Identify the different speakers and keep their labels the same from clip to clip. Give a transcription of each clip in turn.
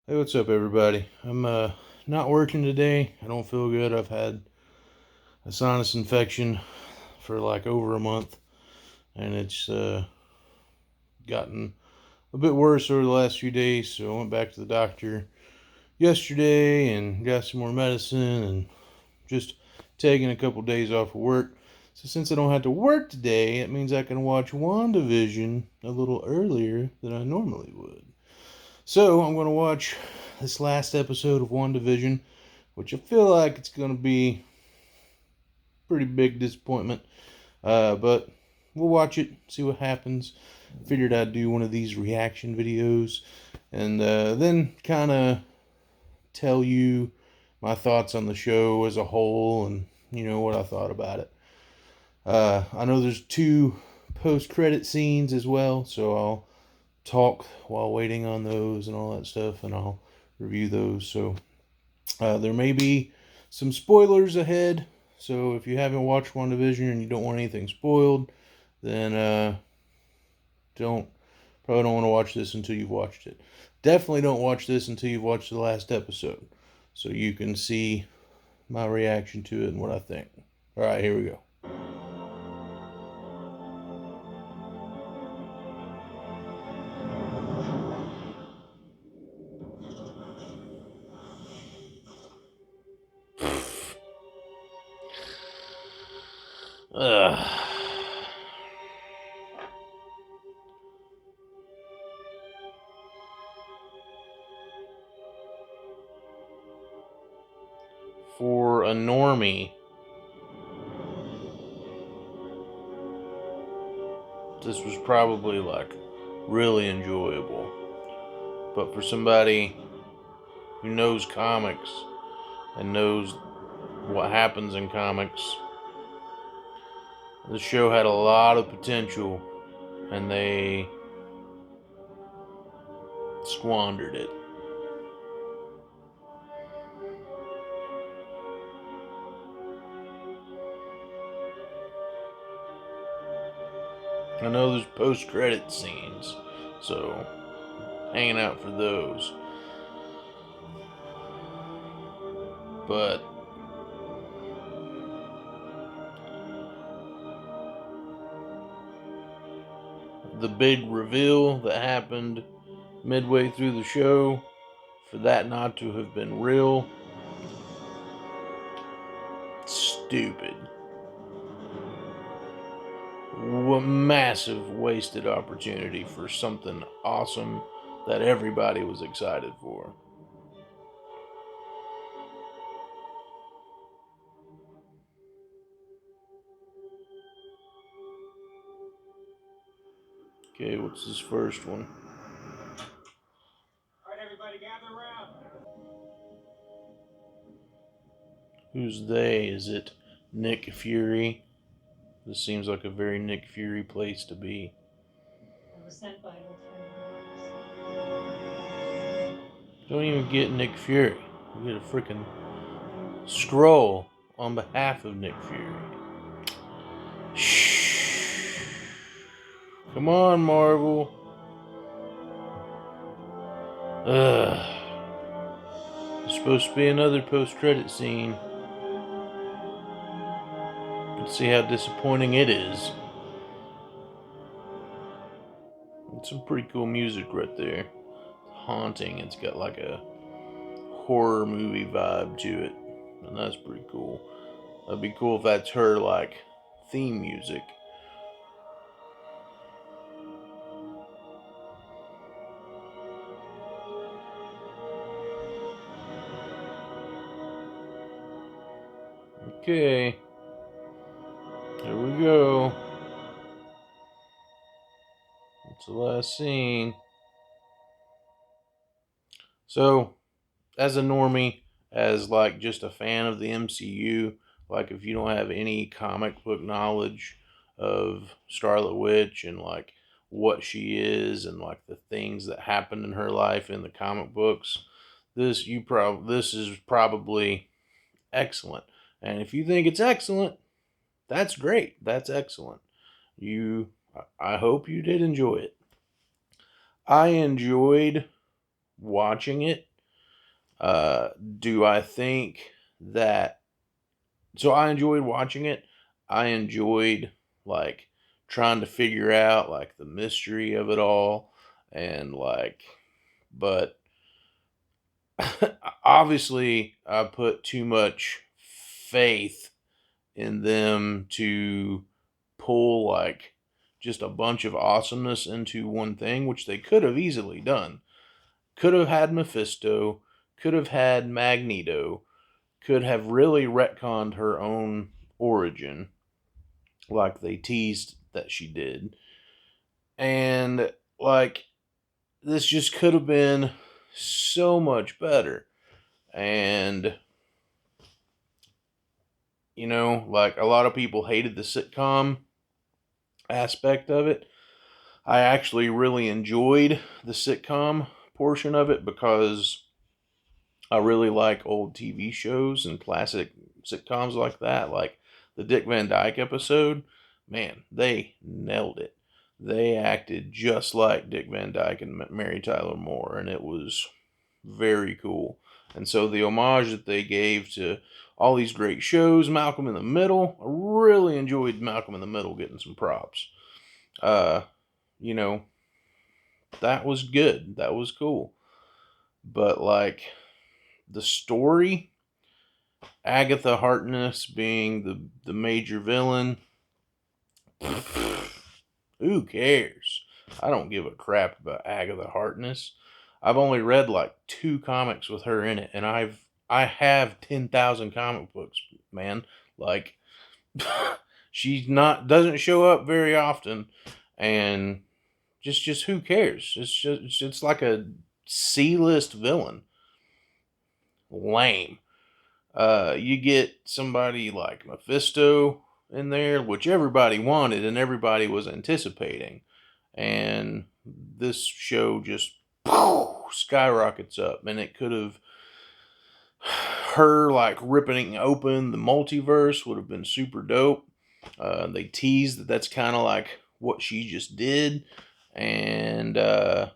Speaker 1: Hey, what's up, everybody? I'm not working today. I don't feel good. I've had a sinus infection for like over a month, and it's gotten a bit worse over the last few days. So I went back to the doctor yesterday and got some more medicine, and just taking a couple days off of work. So since I don't have to work today, it means I can watch WandaVision a little earlier than I normally would. So I'm going to watch this last episode of WandaVision, which I feel like it's going to be a pretty big disappointment. But we'll watch it, see what happens. Figured I'd do one of these reaction videos and then kind of tell you my thoughts on the show as a whole and, what I thought about it. I know there's 2 post-credit scenes as well, so I'll talk while waiting on those and all that stuff, and I'll review those. So there may be some spoilers ahead, so if you haven't watched WandaVision and you don't want anything spoiled, then probably don't want to watch this until you've watched it. Definitely don't watch this until you've watched the last episode, so you can see my reaction to it and what I think. All right, here we go. Ugh. For a normie, this was probably like really enjoyable. But for somebody who knows comics and knows what happens in comics, the show had a lot of potential and they squandered it. I know there's post-credit scenes, so hanging out for those. But the big reveal that happened midway through the show, for that not to have been real, stupid. Massive wasted opportunity for something awesome that everybody was excited for. Okay, what's this first one? Alright, everybody gather around. Who's they? Is it Nick Fury? This seems like a very Nick Fury place to be. I was sent by an old friend. Don't even get Nick Fury. You get a freaking scroll on behalf of Nick Fury. Shh. Come on, Marvel. Ugh. There's supposed to be another post-credit scene. Let's see how disappointing it is. It's some pretty cool music right there. It's haunting. It's got like a horror movie vibe to it, and that's pretty cool. That'd be cool if that's her like theme music. Okay, here we go. It's the last scene. So, as a normie, as like just a fan of the MCU, like if you don't have any comic book knowledge of Scarlet Witch and like what she is and like the things that happened in her life in the comic books, this is probably excellent. And if you think it's excellent, that's great. That's excellent. I hope you did enjoy it. I enjoyed watching it Do I think that? So I enjoyed watching it. I enjoyed like trying to figure out like the mystery of it all, and like, but obviously I put too much faith in them to pull like just a bunch of awesomeness into one thing, which they could have easily done. Could have had Mephisto, could have had Magneto, could have really retconned her own origin, like they teased that she did. And, like, this just could have been so much better. And, like, a lot of people hated the sitcom aspect of it. I actually really enjoyed the sitcom portion of it because I really like old TV shows and classic sitcoms like that. Like the Dick Van Dyke episode, man, they nailed it. They acted just like Dick Van Dyke and Mary Tyler Moore, and it was very cool. And so the homage that they gave to all these great shows, Malcolm in the Middle, I really enjoyed Malcolm in the Middle getting some props. Uh, you know, that was good. That was cool. But like the story, Agatha Harkness being the major villain, who cares? I don't give a crap about Agatha Harkness. I've only read like 2 comics with her in it, and I have 10,000 comic books, man. Like she's not doesn't show up very often, and just who cares? It's like a C-list villain. Lame. You get somebody like Mephisto in there, which everybody wanted and everybody was anticipating. And this show just skyrockets up. And it could have, her like ripping open the multiverse would have been super dope. They teased that that's kind of like what she just did. And I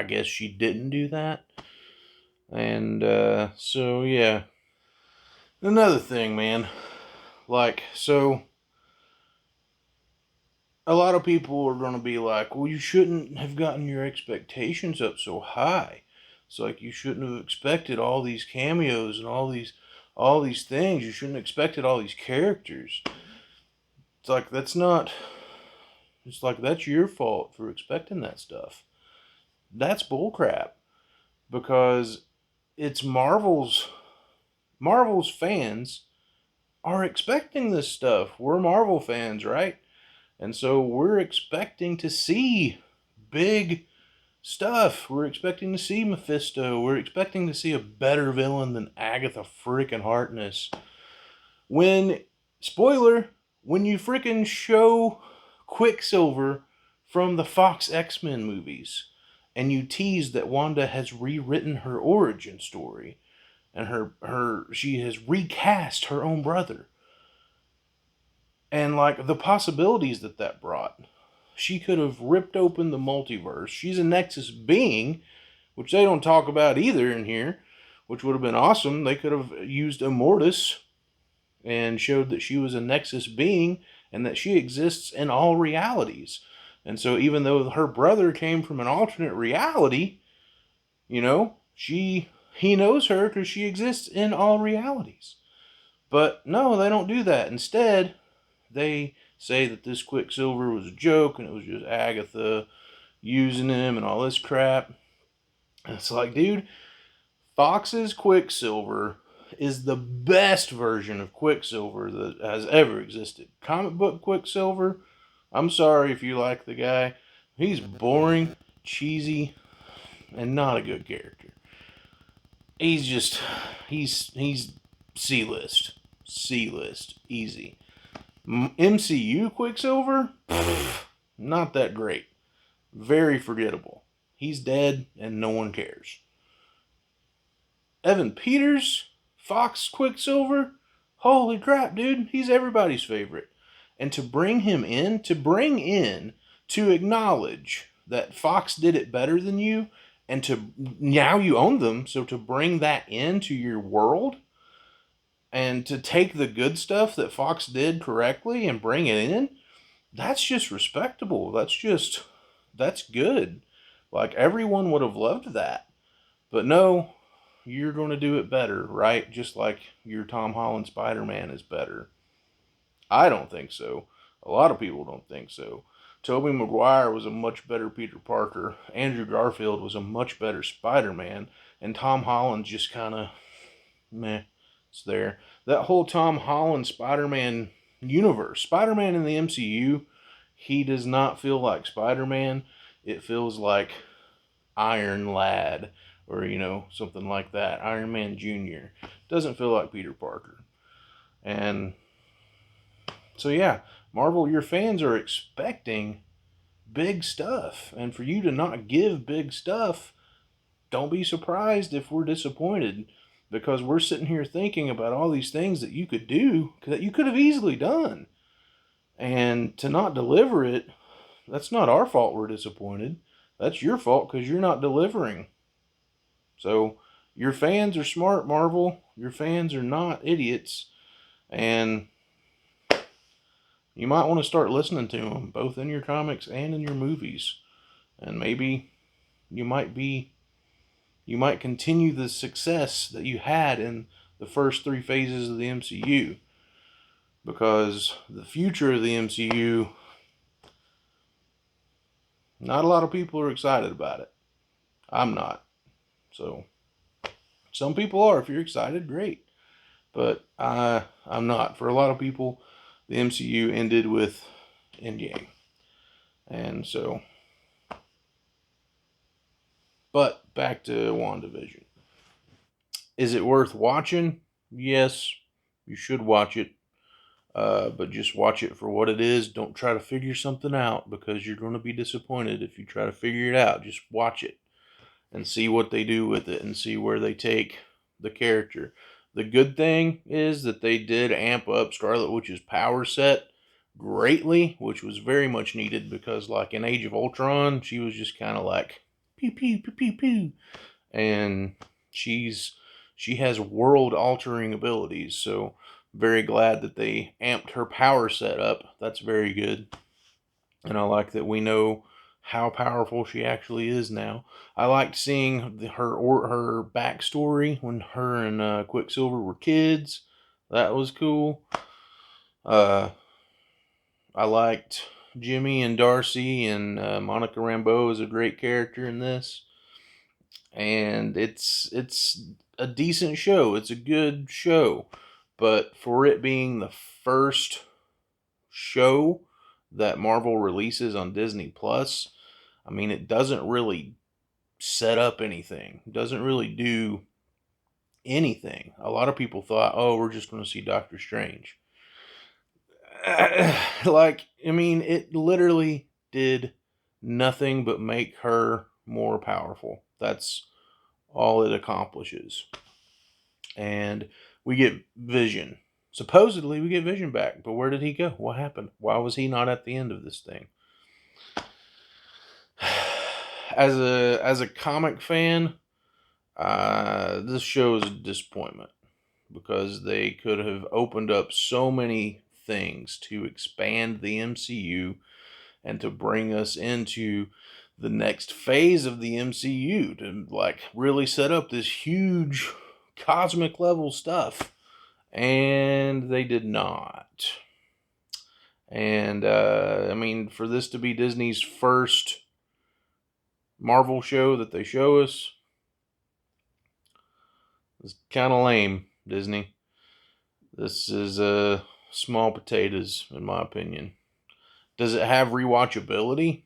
Speaker 1: guess she didn't do that. And so, yeah. Another thing, man. Like, so a lot of people are going to be like, well, you shouldn't have gotten your expectations up so high. It's like you shouldn't have expected all these cameos and all these things. You shouldn't have expected all these characters. It's like that's your fault for expecting that stuff. That's bullcrap because it's Marvel's fans are expecting this stuff. We're Marvel fans, right? And so we're expecting to see big stuff. We're expecting to see Mephisto. We're expecting to see a better villain than Agatha freaking Harkness. Spoiler, when you freaking show Quicksilver from the Fox X-Men movies and you tease that Wanda has rewritten her origin story and she has recast her own brother, and like the possibilities that brought. She could have ripped open the multiverse. She's a Nexus being, which they don't talk about either in here, which would have been awesome. They could have used Immortus and showed that she was a Nexus being and that she exists in all realities. And so even though her brother came from an alternate reality, he knows her because she exists in all realities. But no, they don't do that. Instead, they say that this Quicksilver was a joke and it was just Agatha using him and all this crap. And it's like, dude, Fox's Quicksilver is the best version of Quicksilver that has ever existed. Comic book Quicksilver, I'm sorry if you like the guy. He's boring, cheesy, and not a good character. He's C-list. C-list. Easy. MCU Quicksilver? Not that great. Very forgettable. He's dead and no one cares. Evan Peters? Fox Quicksilver? Holy crap, dude. He's everybody's favorite. And to bring in, to acknowledge that Fox did it better than you and now you own them. So to bring that into your world and to take the good stuff that Fox did correctly and bring it in, that's just respectable. That's good. Like, everyone would have loved that. But no, you're going to do it better, right? Just like your Tom Holland Spider-Man is better. I don't think so. A lot of people don't think so. Tobey Maguire was a much better Peter Parker. Andrew Garfield was a much better Spider-Man. And Tom Holland's just kind of meh. It's there. That whole Tom Holland Spider-Man universe. Spider-Man in the MCU, he does not feel like Spider-Man. It feels like Iron Lad, or, something like that. Iron Man Jr. Doesn't feel like Peter Parker. And so, yeah, Marvel, your fans are expecting big stuff. And for you to not give big stuff, don't be surprised if we're disappointed, because we're sitting here thinking about all these things that you could do, that you could have easily done. And to not deliver it, that's not our fault we're disappointed. That's your fault because you're not delivering. So your fans are smart, Marvel. Your fans are not idiots. And you might want to start listening to them, both in your comics and in your movies. And maybe you might continue the success that you had in the first 3 phases of the MCU. Because the future of the MCU, not a lot of people are excited about it. I'm not. So, some people are. If you're excited, great. But I'm not. For a lot of people, the MCU ended with Endgame. And so, but back to WandaVision. Is it worth watching? Yes, you should watch it. But just watch it for what it is. Don't try to figure something out, because you're going to be disappointed if you try to figure it out. Just watch it and see what they do with it and see where they take the character. The good thing is that they did amp up Scarlet Witch's power set greatly, which was very much needed, because like in Age of Ultron, she was just kind of like pew pew pew pew pew, and she has world altering abilities. So very glad that they amped her power set up. That's very good. And I like that we know how powerful she actually is now. I liked seeing her backstory when her and Quicksilver were kids. That was cool. I liked Jimmy and Darcy, and Monica Rambeau is a great character in this. And it's a decent show. It's a good show. But for it being the first show that Marvel releases on Disney Plus, I mean, it doesn't really set up anything. It doesn't really do anything. A lot of people thought, oh, we're just going to see Doctor Strange. It literally did nothing but make her more powerful. That's all it accomplishes. And we get Vision. Supposedly we get Vision back, but where did he go? What happened? Why was he not at the end of this thing? As a comic fan, this show is a disappointment, because they could have opened up so many things to expand the MCU and to bring us into the next phase of the MCU, to like really set up this huge cosmic level stuff. And they did not. And for this to be Disney's first Marvel show that they show us, it's kind of lame, Disney. This is small potatoes, in my opinion. Does it have rewatchability?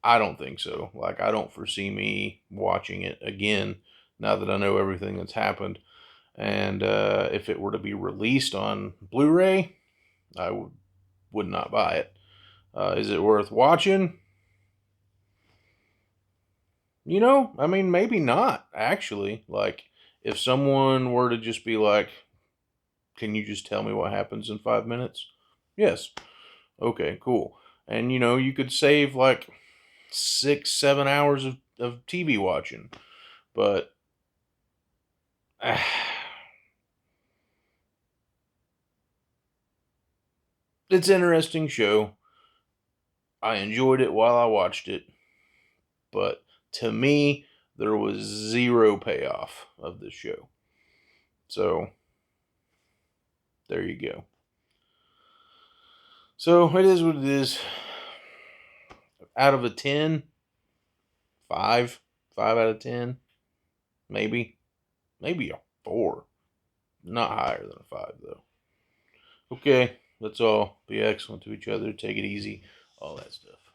Speaker 1: I don't think so. Like, I don't foresee me watching it again now that I know everything that's happened. And if it were to be released on Blu-ray, I would not buy it. Is it worth watching? Maybe not, actually. Like, if someone were to just be like, can you just tell me what happens in 5 minutes? Yes. Okay, cool. And, you could save like 6-7 hours of TV watching. But it's an interesting show. I enjoyed it while I watched it, but to me, there was zero payoff of this show. So there you go. So it is what it is. Out of a 10, 5 out of 10, maybe a 4. Not higher than a 5 though. Okay, that's all. Be excellent to each other. Take it easy. All that stuff.